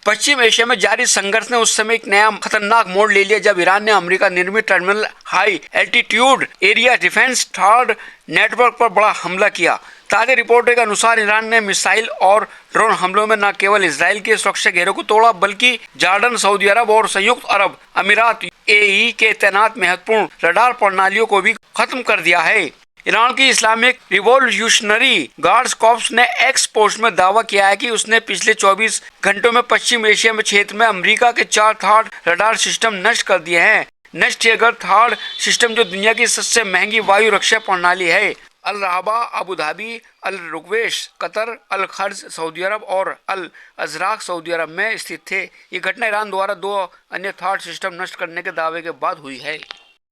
पश्चिम Asia में जारी संघर्ष ने उस समय एक नया खतरनाक मोड़ ले लिया जब ईरान ने अमेरिका निर्मित terminal high altitude area defence third network पर बड़ा हमला किया। ताजा रिपोर्टों के अनुसार ईरान ने मिसाइल और ड्रोन हमलों में न केवल इजराइल के सुरक्षा घेरों को तोड़ा बल्कि जॉर्डन, सऊदी अरब और संयुक्त अरब अमीरात यूएई के तैनात महत्वपूर्ण रडार प्रणालियों को भी खत्म कर दिया है। ईरान की इस्लामिक रिवॉल्यूशनरी गार्ड्स कॉर्प्स ने एक्स पोस्ट में दावा किया है कि उसने पिछले 24 घंटों में पश्चिम एशिया में क्षेत्र में अमेरिका के 4 थर्ड रडार सिस्टम नष्ट कर दिए हैं। नष्ट किए गए थर्ड सिस्टम जो दुनिया की सबसे महंगी वायु रक्षा प्रणाली है, अल रहाबा अबू धाबी, अल रुकवेश कतर, अल खर्ज सऊदी अरब और अल अजराक सऊदी अरब में स्थित थे। ये घटना ईरान द्वारा 2 अन्य थर्ड सिस्टम नष्ट करने के दावे के बाद हुई है।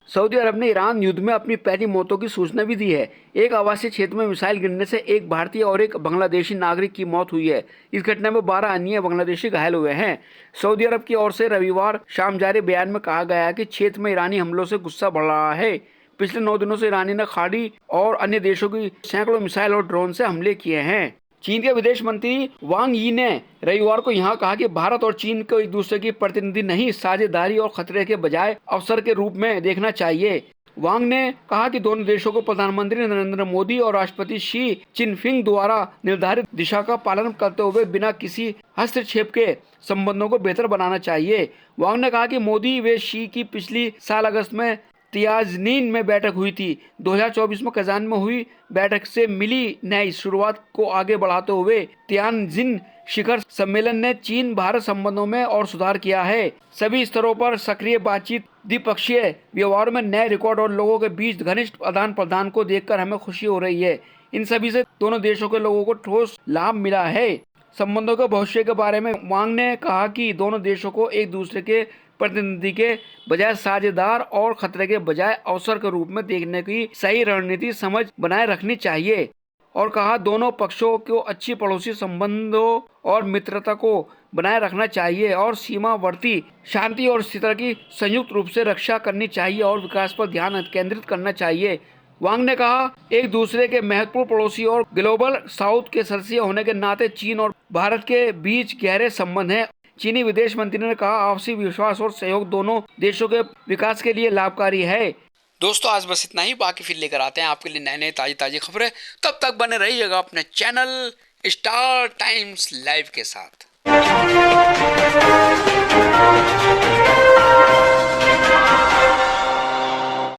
सऊदी अरब ने ईरान युद्ध में अपनी पहली मौतों की सूचना भी दी है। एक आवासीय क्षेत्र में मिसाइल गिरने से एक भारतीय और एक बांग्लादेशी नागरिक की मौत हुई है। इस घटना में 12 अन्य बांग्लादेशी घायल हुए हैं। सऊदी अरब की ओर से रविवार शाम जारी बयान में कहा गया है कि क्षेत्र में ईरानी हमलों से गुस्सा बढ़ रहा है। पिछले 9 दिनों से ईरानी ने खाड़ी और अन्य देशों की सैकड़ों मिसाइल और ड्रोन से हमले किए हैं। चीन के विदेश मंत्री वांग यी ने रविवार को यहां कहा कि भारत और चीन को एक दूसरे की प्रतिनिधि नहीं, साझेदारी और खतरे के बजाय अवसर के रूप में देखना चाहिए। वांग ने कहा कि दोनों देशों को प्रधानमंत्री नरेंद्र मोदी और राष्ट्रपति शी जिनपिंग द्वारा निर्धारित दिशा का पालन करते हुए बिना किसी हस्तक्षेप के संबंधों को बेहतर बनाना चाहिए। वांग ने कहा कि मोदी व शी की पिछली साल अगस्त में तियाजनीन में बैठक हुई थी। 2024 में कजान में हुई बैठक से मिली नई शुरुआत को आगे बढ़ाते हुए तियानजिन शिखर सम्मेलन ने चीन भारत संबंधों में और सुधार किया है। सभी स्तरों पर सक्रिय बातचीत, द्विपक्षीय व्यवहार में नए रिकॉर्ड और लोगों के बीच घनिष्ठ आदान प्रदान को देखकर हमें खुशी हो रही है। इन सभी से दोनों देशों के लोगों को ठोस लाभ मिला है। संबंधों के भविष्य के बारे में वांग ने कहा कि दोनों देशों को एक दूसरे के प्रतिनिधि के बजाय साझेदार और खतरे के बजाय अवसर के रूप में देखने की सही रणनीति समझ बनाए रखनी चाहिए और कहा दोनों पक्षों को अच्छी पड़ोसी संबंधों और मित्रता को बनाए रखना चाहिए और सीमावर्ती शांति और स्थिरता की संयुक्त रूप से रक्षा करनी चाहिए और विकास पर ध्यान केंद्रित करना चाहिए। वांग ने कहा एक दूसरे के महत्वपूर्ण पड़ोसी और ग्लोबल साउथ के सदस्य होने के नाते चीन और भारत के बीच गहरे संबंध हैं। चीनी विदेश मंत्री ने कहा आपसी विश्वास और सहयोग दोनों देशों के विकास के लिए लाभकारी है। दोस्तों आज बस इतना ही, बाकी फिर लेकर आते हैं आपके लिए नए नए ताजी खबरें। तब तक बने रहिएगा अपने चैनल स्टार टाइम्स लाइव के साथ।